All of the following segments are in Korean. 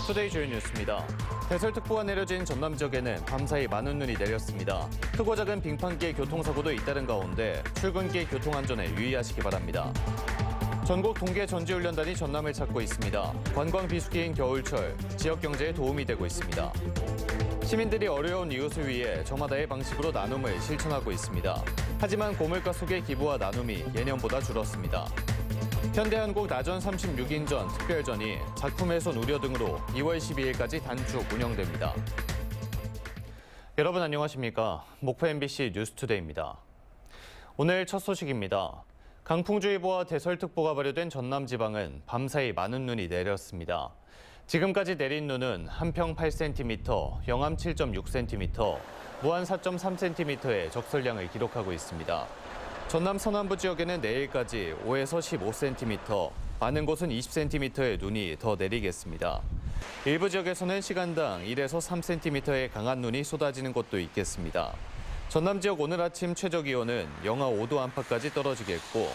투데이 주요 뉴스입니다. 대설특보가 내려진 전남 지역에는 밤사이 많은 눈이 내렸습니다. 크고 작은 빙판길 교통사고도 잇따른 가운데 출근길 교통안전에 유의하시기 바랍니다. 전국 동계 전지훈련단이 전남을 찾고 있습니다. 관광 비수기인 겨울철, 지역 경제에 도움이 되고 있습니다. 시민들이 어려운 이웃을 위해 저마다의 방식으로 나눔을 실천하고 있습니다. 하지만 고물가 속의 기부와 나눔이 예년보다 줄었습니다. 현대한국 나전 36인전 특별전이 작품 훼손 우려 등으로 2월 12일까지 단축 운영됩니다. 여러분 안녕하십니까? 목포 MBC 뉴스투데이입니다. 오늘 첫 소식입니다. 강풍주의보와 대설특보가 발효된 전남 지방은 밤사이 많은 눈이 내렸습니다. 지금까지 내린 눈은 한평 8cm, 영암 7.6cm, 무안 4.3cm의 적설량을 기록하고 있습니다. 전남 서남부 지역에는 내일까지 5에서 15cm, 많은 곳은 20cm의 눈이 더 내리겠습니다. 일부 지역에서는 시간당 1에서 3cm의 강한 눈이 쏟아지는 곳도 있겠습니다. 전남 지역 오늘 아침 최저기온은 영하 5도 안팎까지 떨어지겠고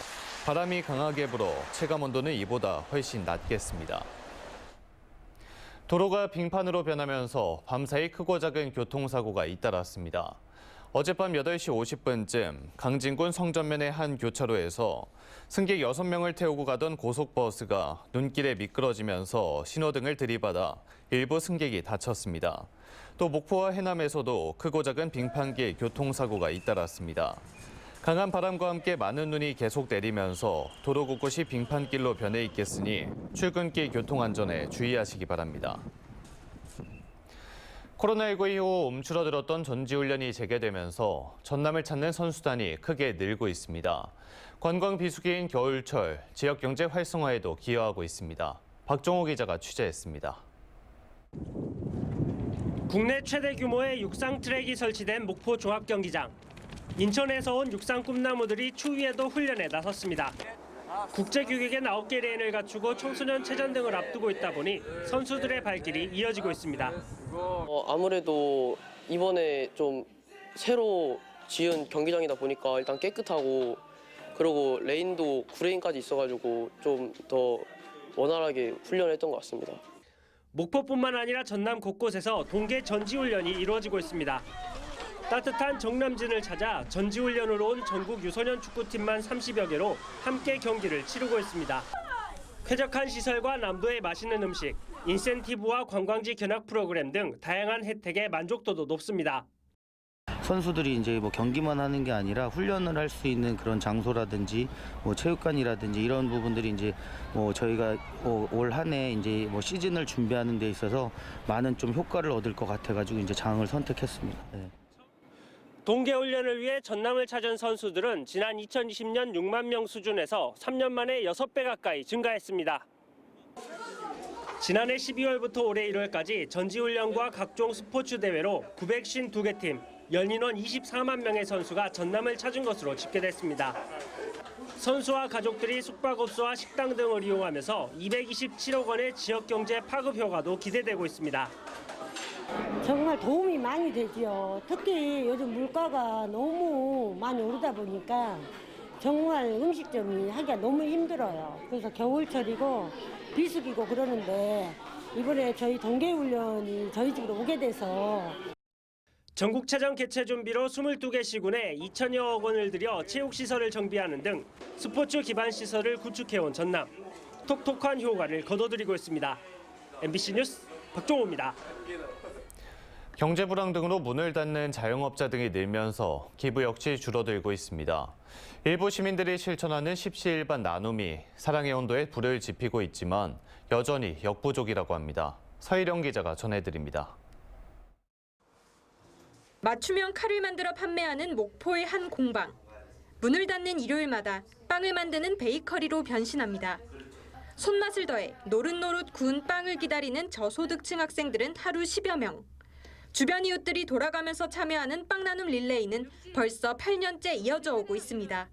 바람이 강하게 불어 체감온도는 이보다 훨씬 낮겠습니다. 도로가 빙판으로 변하면서 밤사이 크고 작은 교통사고가 잇따랐습니다. 어젯밤 8시 50분쯤 강진군 성전면의 한 교차로에서 승객 6명을 태우고 가던 고속버스가 눈길에 미끄러지면서 신호등을 들이받아 일부 승객이 다쳤습니다. 또 목포와 해남에서도 크고 작은 빙판길 교통사고가 잇따랐습니다. 강한 바람과 함께 많은 눈이 계속 내리면서 도로 곳곳이 빙판길로 변해 있겠으니 출근길 교통안전에 주의하시기 바랍니다. 코로나19 이후 움츠러들었던 전지훈련이 재개되면서 전남을 찾는 선수단이 크게 늘고 있습니다. 관광 비수기인 겨울철, 지역 경제 활성화에도 기여하고 있습니다. 박종호 기자가 취재했습니다. 국내 최대 규모의 육상 트랙이 설치된 목포 종합경기장. 인천에서 온 육상 꿈나무들이 추위에도 훈련에 나섰습니다. 국제 규격의 9개 레인을 갖추고 청소년 체전 등을 앞두고 있다 보니 선수들의 발길이 이어지고 있습니다. 아무래도 이번에 좀 새로 지은 경기장이다 보니까 일단 깨끗하고 그리고 레인도 9레인까지 있어가지고 좀 더 원활하게 훈련했던 것 같습니다. 목포뿐만 아니라 전남 곳곳에서 동계 전지훈련이 이루어지고 있습니다. 따뜻한 정남진을 찾아 전지훈련으로 온 전국 유소년 축구팀만 30여 개로 함께 경기를 치르고 있습니다. 쾌적한 시설과 남도의 맛있는 음식, 인센티브와 관광지 견학 프로그램 등 다양한 혜택에 만족도도 높습니다. 선수들이 이제 경기만 하는 게 아니라 훈련을 할 수 있는 그런 장소라든지 체육관이라든지 이런 부분들이 이제 저희가 올 한 해 이제 시즌을 준비하는 데 있어서 많은 좀 효과를 얻을 것 같아가지고 이제 장을 선택했습니다. 네. 동계훈련을 위해 전남을 찾은 선수들은 지난 2020년 6만 명 수준에서 3년 만에 6배 가까이 증가했습니다. 지난해 12월부터 올해 1월까지 전지훈련과 각종 스포츠 대회로 952개 팀, 연인원 24만 명의 선수가 전남을 찾은 것으로 집계됐습니다. 선수와 가족들이 숙박업소와 식당 등을 이용하면서 227억 원의 지역경제 파급 효과도 기대되고 있습니다. 정말 도움이 많이 되지요. 특히 요즘 물가가 너무 많이 오르다 보니까 정말 음식점이 하기가 너무 힘들어요. 그래서 겨울철이고 비수기고 그러는데 이번에 저희 동계훈련이 저희 집으로 오게 돼서 전국체전 개최 준비로 22개 시군에 2천여억 원을 들여 체육시설을 정비하는 등 스포츠 기반 시설을 구축해온 전남. 톡톡한 효과를 거둬들이고 있습니다. MBC 뉴스 박종호입니다. 경제 불황 등으로 문을 닫는 자영업자 등이 늘면서 기부 역시 줄어들고 있습니다. 일부 시민들이 실천하는 십시일반 나눔이 사랑의 온도에 불을 지피고 있지만 여전히 역부족이라고 합니다. 서희령 기자가 전해드립니다. 맞춤형 칼을 만들어 판매하는 목포의 한 공방. 문을 닫는 일요일마다 빵을 만드는 베이커리로 변신합니다. 손맛을 더해 노릇노릇 구운 빵을 기다리는 저소득층 학생들은 하루 10여 명. 주변 이웃들이 돌아가면서 참여하는 빵 나눔 릴레이는 벌써 8년째 이어져 오고 있습니다.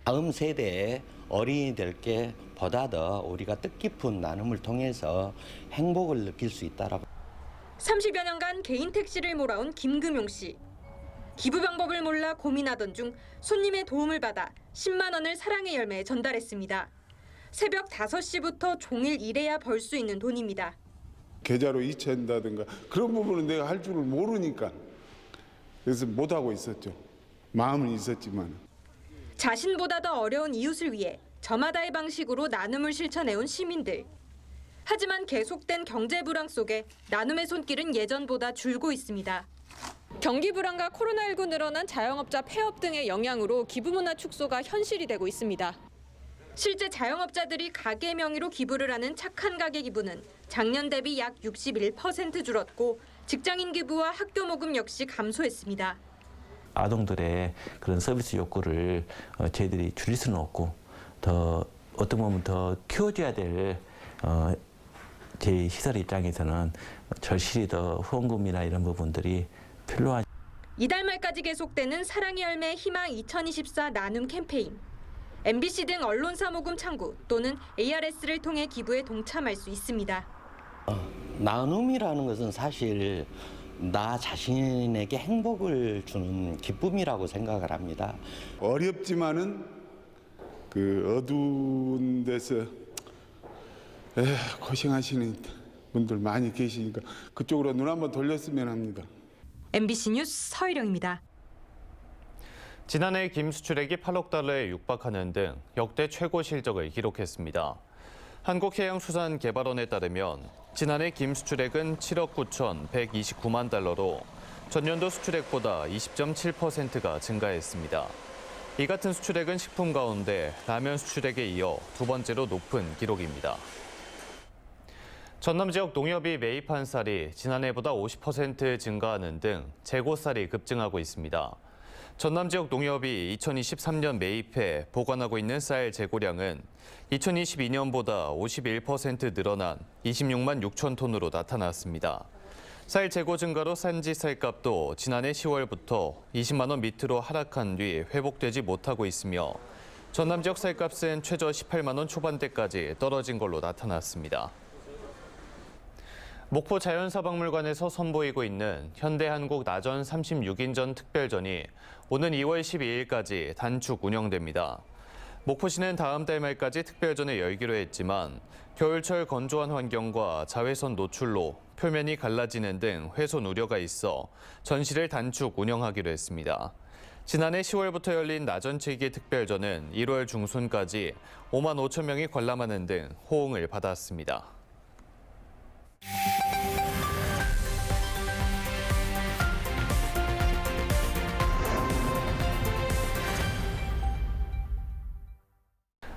다음 세대의 어린이들께 보다 더 우리가 뜻깊은 나눔을 통해서 행복을 느낄 수 있다라고. 30여 년간 개인 택시를 몰아온 김금용 씨. 기부 방법을 몰라 고민하던 중 손님의 도움을 받아 10만 원을 사랑의 열매에 전달했습니다. 새벽 5시부터 종일 일해야 벌 수 있는 돈입니다. 계좌로 이체한다든가 그런 부분은 내가 할 줄을 모르니까 그래서 못하고 있었죠. 마음은 있었지만. 자신보다 더 어려운 이웃을 위해 저마다의 방식으로 나눔을 실천해온 시민들. 하지만 계속된 경제 불황 속에 나눔의 손길은 예전보다 줄고 있습니다. 경기 불황과 코로나19 늘어난 자영업자 폐업 등의 영향으로 기부 문화 축소가 현실이 되고 있습니다. 실제 자영업자들이 가게 명의로 기부를 하는 착한 가게 기부는 작년 대비 약 61% 줄었고 직장인 기부와 학교 모금 역시 감소했습니다. 아동들의 그런 서비스 욕구를 저희들이 줄일 수는 없고 더 어떤 보면 더 키워줘야 될 제 시설 입장에서는 절실히 더 후원금이나 이런 부분들이 필요한. 이달 말까지 계속되는 사랑의 열매 희망 2024 나눔 캠페인. MBC 등 언론사 모금 창구 또는 ARS를 통해 기부에 동참할 수 있습니다. 나눔이라는 것은 사실 나 자신에게 행복을 주는 기쁨이라고 생각을 합니다. 어렵지만은 그 어두운 데서 고생하시는 분들 많이 계시니까 그쪽으로 눈 한번 돌렸으면 합니다. MBC 뉴스 서희령입니다. 지난해 김 수출액이 8억 달러에 육박하는 등 역대 최고 실적을 기록했습니다. 한국해양수산개발원에 따르면 지난해 김 수출액은 7억 9,129만 달러로 전년도 수출액보다 20.7%가 증가했습니다. 이 같은 수출액은 식품 가운데 라면 수출액에 이어 두 번째로 높은 기록입니다. 전남 지역 농협이 매입한 쌀이 지난해보다 50% 증가하는 등 재고쌀이 급증하고 있습니다. 전남 지역 농협이 2023년 매입해 보관하고 있는 쌀 재고량은 2022년보다 51% 늘어난 26만 6천 톤으로 나타났습니다. 쌀 재고 증가로 산지 쌀값도 지난해 10월부터 20만 원 밑으로 하락한 뒤 회복되지 못하고 있으며 전남 지역 쌀값은 최저 18만 원 초반대까지 떨어진 걸로 나타났습니다. 목포 자연사박물관에서 선보이고 있는 현대한국 나전 36인전 특별전이 오는 2월 12일까지 단축 운영됩니다. 목포시는 다음 달 말까지 특별전을 열기로 했지만 겨울철 건조한 환경과 자외선 노출로 표면이 갈라지는 등 훼손 우려가 있어 전시를 단축 운영하기로 했습니다. 지난해 10월부터 열린 나전칠기 특별전은 1월 중순까지 5만 5천 명이 관람하는 등 호응을 받았습니다.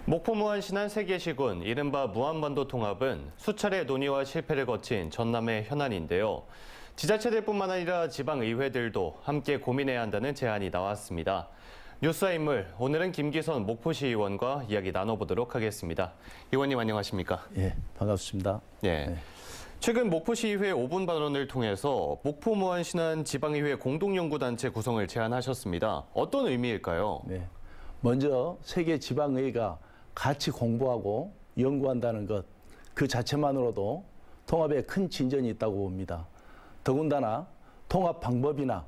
목포 무안신안 세계시군 이른바 무안반도 통합은 수차례 논의와 실패를 거친 전남의 현안인데요. 지자체들뿐만 아니라 지방의회들도 함께 고민해야 한다는 제안이 나왔습니다. 뉴스와 인물, 오늘은 김기선 목포시 의원과 이야기 나눠보도록 하겠습니다. 의원님 안녕하십니까? 예, 반갑습니다. 예. 네. 최근 목포시의회 5분 발언을 통해서 목포 무안신안 지방의회 공동연구단체 구성을 제안하셨습니다. 어떤 의미일까요? 네. 먼저 세계 지방의회가 같이 공부하고 연구한다는 것, 그 자체만으로도 통합에 큰 진전이 있다고 봅니다. 더군다나 통합 방법이나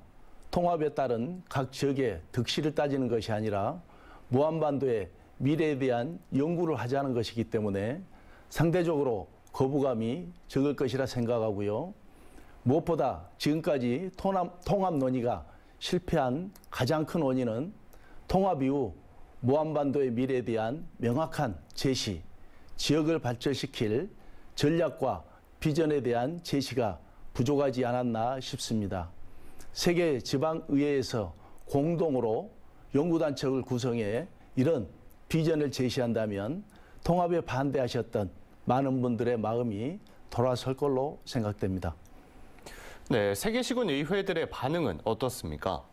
통합에 따른 각 지역의 득실을 따지는 것이 아니라 무안반도의 미래에 대한 연구를 하자는 것이기 때문에 상대적으로 거부감이 적을 것이라 생각하고요. 무엇보다 지금까지 통합 논의가 실패한 가장 큰 원인은 통합 이후 무안반도의 미래에 대한 명확한 제시, 지역을 발전시킬 전략과 비전에 대한 제시가 부족하지 않았나 싶습니다. 세계 지방의회에서 공동으로 연구단체를 구성해 이런 비전을 제시한다면 통합에 반대하셨던 많은 분들의 마음이 돌아설 걸로 생각됩니다. 네, 세계시군 의회들의 반응은 어떻습니까?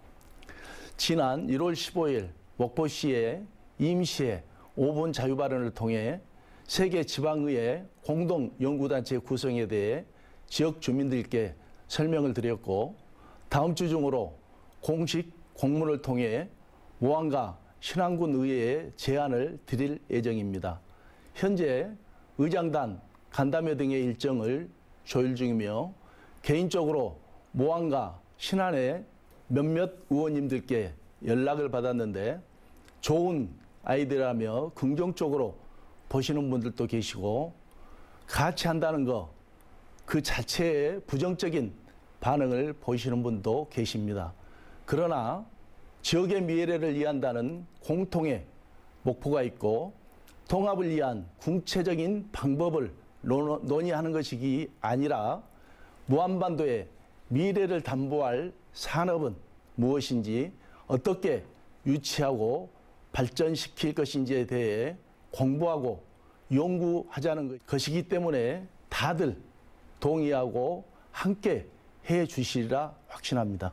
지난 1월 15일 목포시의 임시회 5분 자유발언을 통해 세계 지방의회 공동연구단체 구성에 대해 지역 주민들께 설명을 드렸고 다음 주 중으로 공식 공문을 통해 무안과 신안군 의회에 제안을 드릴 예정입니다. 현재 의장단, 간담회 등의 일정을 조율 중이며 개인적으로 무안과 신안의 몇몇 의원님들께 연락을 받았는데 좋은 아이디어라며 긍정적으로 보시는 분들도 계시고 같이 한다는 거 그 자체에 부정적인 반응을 보이시는 분도 계십니다. 그러나 지역의 미래를 위한다는 공통의 목표가 있고 통합을 위한 구체적인 방법을 논의하는 것이 아니라 무한반도의 미래를 담보할 산업은 무엇인지 어떻게 유치하고 발전시킬 것인지에 대해 공부하고 연구하자는 것이기 때문에 다들 동의하고 함께 해 주시리라 확신합니다.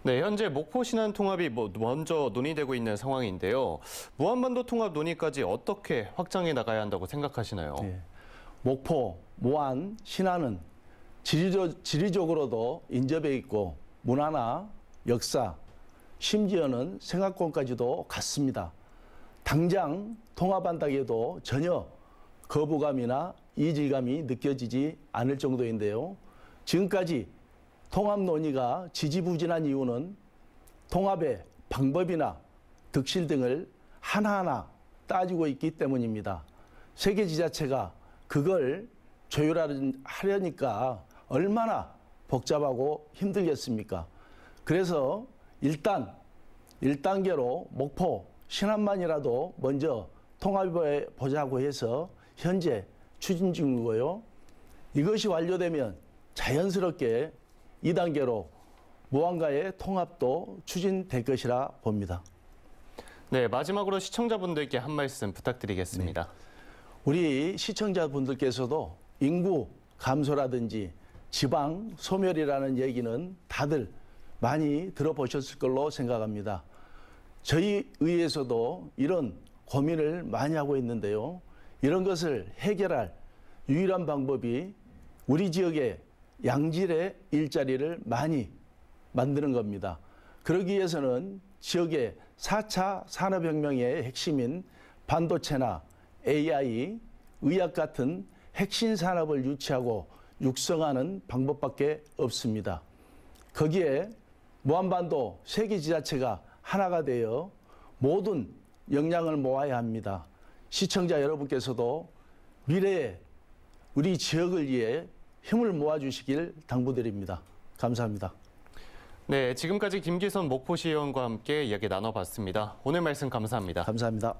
네, 현재 목포 신안 통합이 먼저 논의되고 있는 상황인데요. 무한반도 통합 논의까지 어떻게 확장해 나가야 한다고 생각하시나요? 네. 목포, 무안, 신안은 지리적으로도 인접해 있고 문화나 역사, 심지어는 생활권까지도 같습니다. 당장 통합한다고 해도 전혀 거부감이나 이질감이 느껴지지 않을 정도인데요. 지금까지 통합 논의가 지지부진한 이유는 통합의 방법이나 득실 등을 하나하나 따지고 있기 때문입니다. 세계 지자체가 그걸 조율하려니까 얼마나 복잡하고 힘들겠습니까? 그래서 일단 1단계로 목포, 신안만이라도 먼저 통합해 보자고 해서 현재 추진 중이고요. 이것이 완료되면 자연스럽게 2단계로 무안과의 통합도 추진될 것이라 봅니다. 네, 마지막으로 시청자분들께 한 말씀 부탁드리겠습니다. 네. 우리 시청자분들께서도 인구 감소라든지 지방 소멸이라는 얘기는 다들 많이 들어보셨을 걸로 생각합니다. 저희 의회에서도 이런 고민을 많이 하고 있는데요. 이런 것을 해결할 유일한 방법이 우리 지역의 양질의 일자리를 많이 만드는 겁니다. 그러기 위해서는 지역의 4차 산업혁명의 핵심인 반도체나 AI, 의학 같은 핵심 산업을 유치하고 육성하는 방법밖에 없습니다. 거기에 무한반도 세계 지자체가 하나가 되어 모든 역량을 모아야 합니다. 시청자 여러분께서도 미래에 우리 지역을 위해 힘을 모아주시길 당부드립니다. 감사합니다. 네, 지금까지 김기선 목포시의원과 함께 이야기 나눠봤습니다. 오늘 말씀 감사합니다. 감사합니다.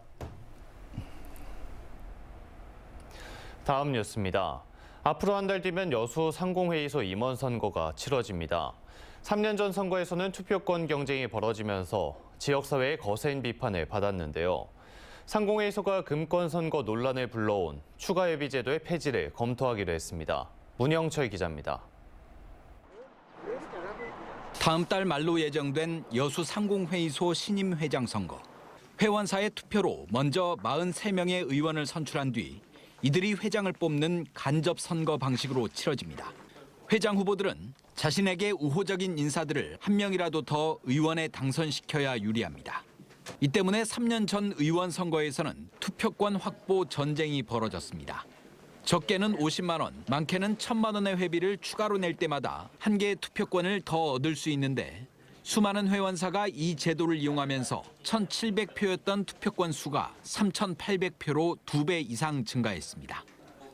다음 뉴스입니다. 앞으로 한 달 뒤면 여수 상공회의소 임원 선거가 치러집니다. 3년 전 선거에서는 투표권 경쟁이 벌어지면서 지역사회의 거센 비판을 받았는데요. 상공회의소가 금권 선거 논란을 불러온 추가회비 제도의 폐지를 검토하기로 했습니다. 문영철 기자입니다. 다음 달 말로 예정된 여수 상공회의소 신임 회장 선거. 회원사의 투표로 먼저 43명의 의원을 선출한 뒤 이들이 회장을 뽑는 간접 선거 방식으로 치러집니다. 회장 후보들은 자신에게 우호적인 인사들을 한 명이라도 더 의원에 당선시켜야 유리합니다. 이 때문에 3년 전 의원 선거에서는 투표권 확보 전쟁이 벌어졌습니다. 적게는 50만 원, 많게는 1,000만 원의 회비를 추가로 낼 때마다 한 개의 투표권을 더 얻을 수 있는데 수많은 회원사가 이 제도를 이용하면서 1,700표였던 투표권 수가 3,800표로 2배 이상 증가했습니다.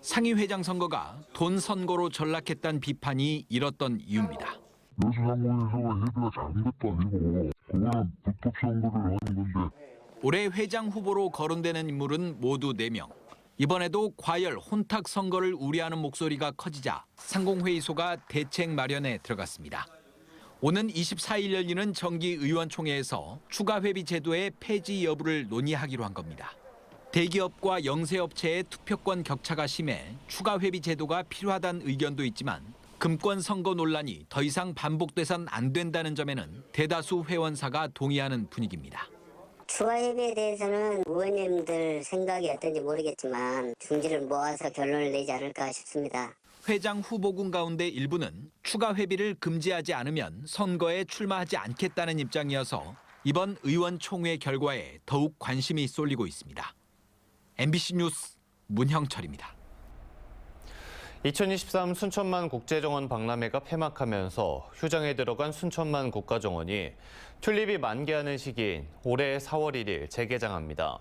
상위 회장 선거가 돈 선거로 전락했다는 비판이 일었던 이유입니다. 여수 상공회의소가 회비가 작은 것도 아니고 그거는 불법 선거를 하는 건데. 올해 회장 후보로 거론되는 인물은 모두 4명. 이번에도 과열, 혼탁 선거를 우려하는 목소리가 커지자 상공회의소가 대책 마련에 들어갔습니다. 오는 24일 열리는 정기의원총회에서 추가회비 제도의 폐지 여부를 논의하기로 한 겁니다. 대기업과 영세업체의 투표권 격차가 심해 추가회비 제도가 필요하다는 의견도 있지만 금권 선거 논란이 더 이상 반복돼선 안 된다는 점에는 대다수 회원사가 동의하는 분위기입니다. 추가회비에 대해서는 의원님들 생각이 어떤지 모르겠지만 중지를 모아서 결론을 내지 않을까 싶습니다. 회장 후보군 가운데 일부는 추가 회비를 금지하지 않으면 선거에 출마하지 않겠다는 입장이어서 이번 의원총회 결과에 더욱 관심이 쏠리고 있습니다. MBC 뉴스 문형철입니다. 2023 순천만 국제정원 박람회가 폐막하면서 휴장에 들어간 순천만 국가정원이 튤립이 만개하는 시기인 올해 4월 1일 재개장합니다.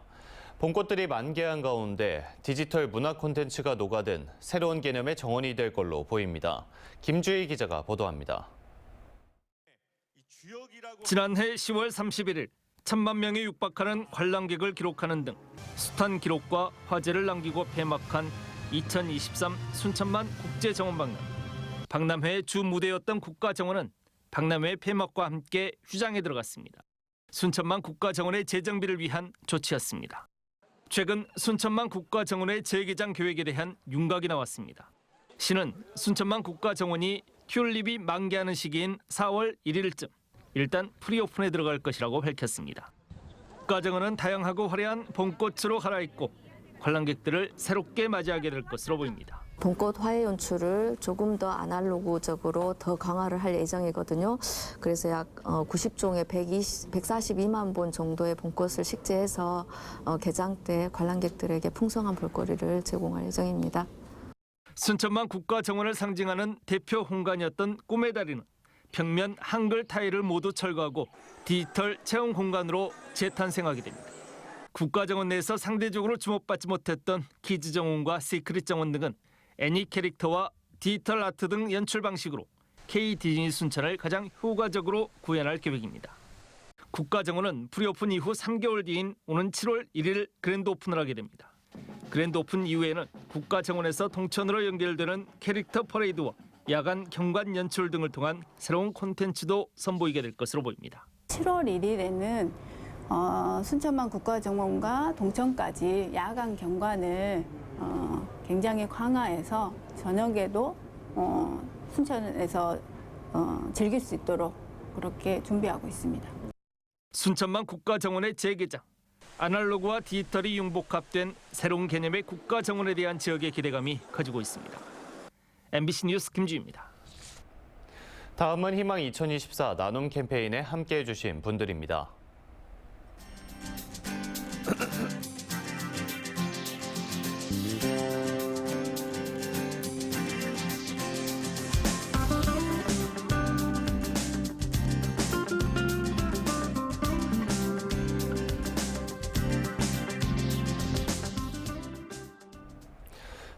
봄꽃들이 만개한 가운데 디지털 문화 콘텐츠가 녹아든 새로운 개념의 정원이 될 걸로 보입니다. 김주희 기자가 보도합니다. 지난해 10월 31일 1,000만 명에 육박하는 관람객을 기록하는 등 숱한 기록과 화제를 남기고 폐막한 2023 순천만 국제정원박람. 박람회의 주 무대였던 국가정원은 박람회 폐막과 함께 휴장에 들어갔습니다. 순천만 국가정원의 재정비를 위한 조치였습니다. 최근 순천만 국가정원의 재개장 계획에 대한 윤곽이 나왔습니다. 시는 순천만 국가정원이 튤립이 만개하는 시기인 4월 1일쯤 일단 프리오픈에 들어갈 것이라고 밝혔습니다. 국가정원은 다양하고 화려한 봄꽃으로 갈아입고 관람객들을 새롭게 맞이하게 될 것으로 보입니다. 봄꽃 화해 연출을 조금 더 아날로그적으로 더 강화를 할 예정이거든요. 그래서 약 90종의 142만 본 정도의 봄꽃을 식재해서 개장 때 관람객들에게 풍성한 볼거리를 제공할 예정입니다. 순천만 국가정원을 상징하는 대표 홍관이었던 꿈의 다리는 벽면 한글 타일을 모두 철거하고 디지털 체험 공간으로 재탄생하게 됩니다. 국가정원 내에서 상대적으로 주목받지 못했던 키즈정원과 시크릿정원 등은 애니 캐릭터와 디지털 아트 등 연출 방식으로 K 디즈니 순천을 가장 효과적으로 구현할 계획입니다. 국가정원은 프리오픈 이후 3개월 뒤인 오는 7월 1일 그랜드 오픈을 하게 됩니다. 그랜드 오픈 이후에는 국가정원에서 동천으로 연결되는 캐릭터 퍼레이드와 야간 경관 연출 등을 통한 새로운 콘텐츠도 선보이게 될 것으로 보입니다. 7월 1일에는 순천만 국가정원과 동천까지 야간 경관을 굉장히 강화해서 저녁에도 순천에서 즐길 수 있도록 그렇게 준비하고 있습니다. 순천만 국가정원의 재개장, 아날로그와 디지털이 융복합된 새로운 개념의 국가정원에 대한 지역의 기대감이 커지고 있습니다. MBC 뉴스 김주희입니다. 다음은 희망 2024 나눔 캠페인에 함께해 주신 분들입니다.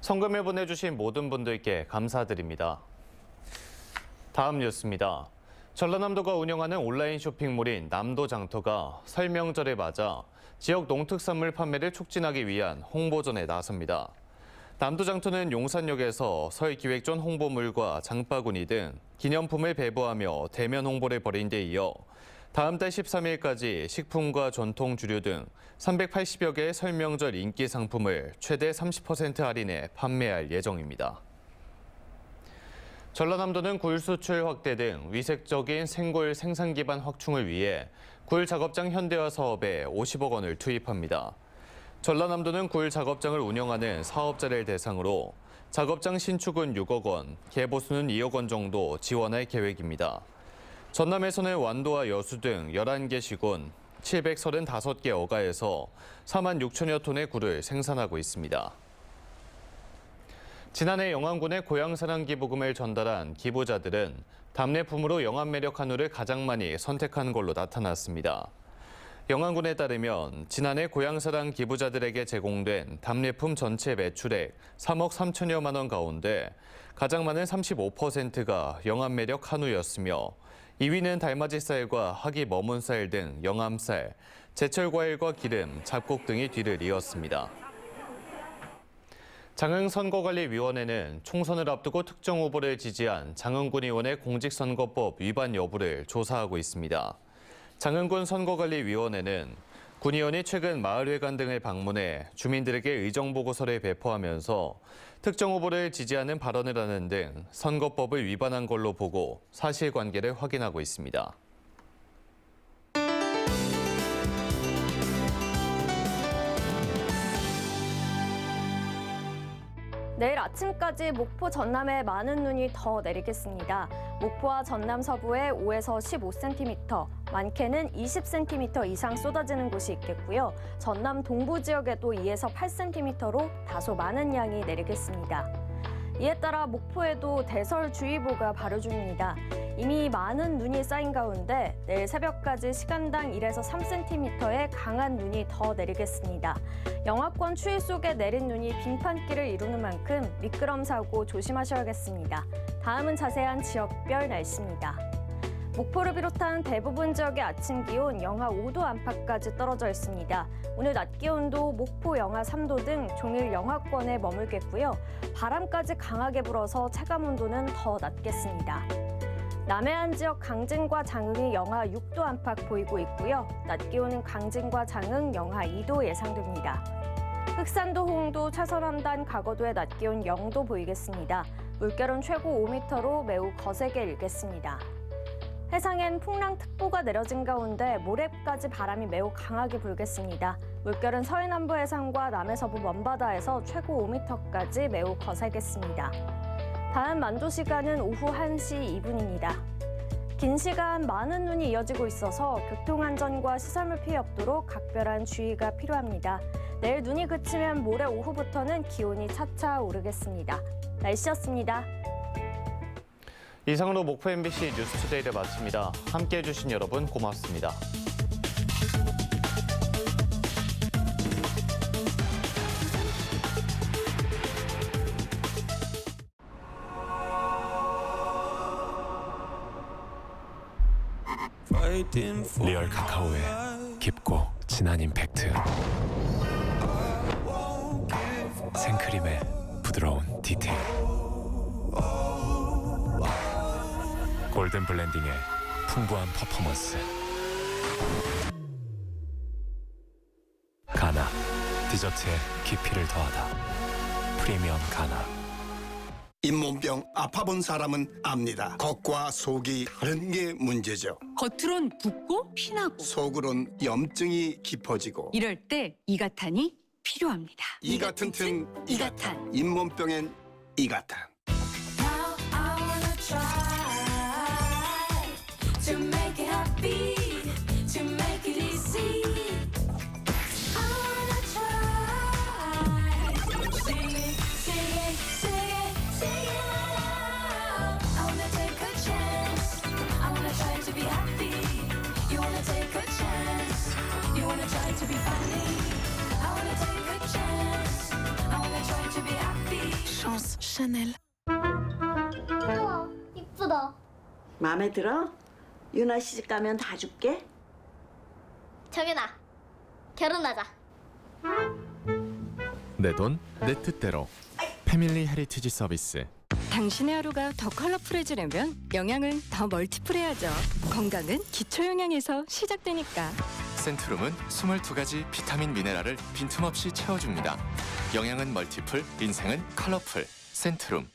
성금을 보내주신 모든 분들께 감사드립니다. 다음 뉴스입니다. 전라남도가 운영하는 온라인 쇼핑몰인 남도장터가 설 명절을 맞아 지역 농특산물 판매를 촉진하기 위한 홍보전에 나섭니다. 남도장터는 용산역에서 설 기획 전 홍보물과 장바구니 등 기념품을 배부하며 대면 홍보를 벌인 데 이어 다음 달 13일까지 식품과 전통 주류 등 380여 개의 설 명절 인기 상품을 최대 30% 할인해 판매할 예정입니다. 전라남도는 굴 수출 확대 등 위색적인 생굴 생산 기반 확충을 위해 굴 작업장 현대화 사업에 50억 원을 투입합니다. 전라남도는 굴 작업장을 운영하는 사업자를 대상으로 작업장 신축은 6억 원, 개보수는 2억 원 정도 지원할 계획입니다. 전남에서는 완도와 여수 등 11개 시군 735개 어가에서 4만 6천여 톤의 굴을 생산하고 있습니다. 지난해 영암군에 고향사랑 기부금을 전달한 기부자들은 답례품으로 영암 매력 한우를 가장 많이 선택한 걸로 나타났습니다. 영암군에 따르면 지난해 고향사랑 기부자들에게 제공된 답례품 전체 매출액 3억 3천여만 원 가운데 가장 많은 35%가 영암 매력 한우였으며 2위는 달맞이살과 학이 머문살 등 영암살, 제철과일과 기름, 잡곡 등이 뒤를 이었습니다. 장흥선거관리위원회는 총선을 앞두고 특정 후보를 지지한 장흥군 의원의 공직선거법 위반 여부를 조사하고 있습니다. 장흥군 선거관리위원회는 군 의원이 최근 마을회관 등을 방문해 주민들에게 의정보고서를 배포하면서 특정 후보를 지지하는 발언을 하는 등 선거법을 위반한 걸로 보고 사실관계를 확인하고 있습니다. 내일 아침까지 목포 전남에 많은 눈이 더 내리겠습니다. 목포와 전남 서부에 5에서 15cm, 많게는 20cm 이상 쏟아지는 곳이 있겠고요. 전남 동부 지역에도 2에서 8cm로 다소 많은 양이 내리겠습니다. 이에 따라 목포에도 대설주의보가 발효 중입니다. 이미 많은 눈이 쌓인 가운데 내일 새벽까지 시간당 1에서 3cm의 강한 눈이 더 내리겠습니다. 영하권 추위 속에 내린 눈이 빙판길을 이루는 만큼 미끄럼 사고 조심하셔야겠습니다. 다음은 자세한 지역별 날씨입니다. 목포를 비롯한 대부분 지역의 아침 기온 영하 5도 안팎까지 떨어져 있습니다. 오늘 낮 기온도 목포 영하 3도 등 종일 영하권에 머물겠고요. 바람까지 강하게 불어서 체감 온도는 더 낮겠습니다. 남해안 지역 강진과 장흥이 영하 6도 안팎 보이고 있고요. 낮 기온은 강진과 장흥 영하 2도 예상됩니다. 흑산도, 호흥도, 차선원단, 가거도의 낮 기온 0도 보이겠습니다. 물결은 최고 5m로 매우 거세게 일겠습니다. 해상엔 풍랑특보가 내려진 가운데 모레까지 바람이 매우 강하게 불겠습니다. 물결은 서해남부 해상과 남해서부 먼바다에서 최고 5m까지 매우 거세겠습니다. 다음 만조 시간은 오후 1시 2분입니다. 긴 시간 많은 눈이 이어지고 있어서 교통안전과 시설물 피해 없도록 각별한 주의가 필요합니다. 내일 눈이 그치면 모레 오후부터는 기온이 차차 오르겠습니다. 날씨였습니다. 이상으로 목포 MBC 뉴스투데이를 마칩니다. 함께해 주신 여러분 고맙습니다. 리얼 카카오의 깊고 진한 임팩트, 생크림의 부드러운 디테일, 골든 블렌딩의 풍부한 퍼포먼스. 가나, 디저트의 깊이를 더하다. 프리미엄 가나. 잇몸병 아파본 사람은 압니다. 겉과 속이 다른 게 문제죠. 겉으론 붓고 피나고 속으론 염증이 깊어지고 이럴 때 이가탄이 필요합니다. 이가 튼튼 이가탄. 잇몸병엔 이가탄. 샤넬. 우와, 이쁘다. 마음에 들어? 유나 시집 가면 다 줄게. 정연아, 결혼하자. 내 돈, 내 뜻대로. 패밀리 헤리티지 서비스. 당신의 하루가 더 컬러풀해지려면 영양은 더 멀티플해야죠. 건강은 기초 영양에서 시작되니까. 센트룸은 22가지 비타민 미네랄을 빈틈없이 채워줍니다. 영양은 멀티플, 인생은 컬러풀. 센트룸.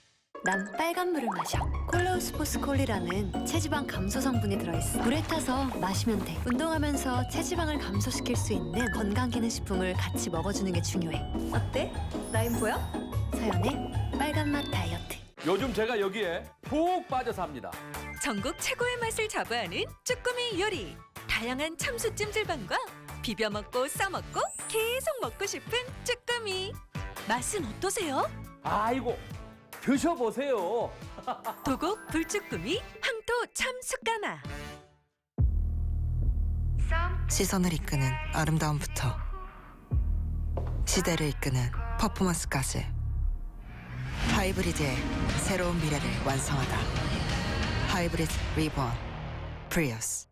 난 빨간 물을 마셔. 콜로스포스콜이라는 체지방 감소 성분이 들어있어. 물에 타서 마시면 돼. 운동하면서 체지방을 감소시킬 수 있는 건강기능식품을 같이 먹어주는 게 중요해. 어때? 라인 보여? 서연의 빨간맛 다이어트. 요즘 제가 여기에 푹 빠져서 합니다. 전국 최고의 맛을 자부하는 쭈꾸미 요리. 다양한 참수 찜질방과 비벼 먹고 싸 먹고 계속 먹고 싶은 쭈꾸미. 맛은 어떠세요? 아이고, 드셔보세요. 도곡 불쭈꾸미 황토 참숯가나. 시선을 이끄는 아름다움부터 시대를 이끄는 퍼포먼스까지 하이브리드의 새로운 미래를 완성하다. 하이브리드 리본 프리우스.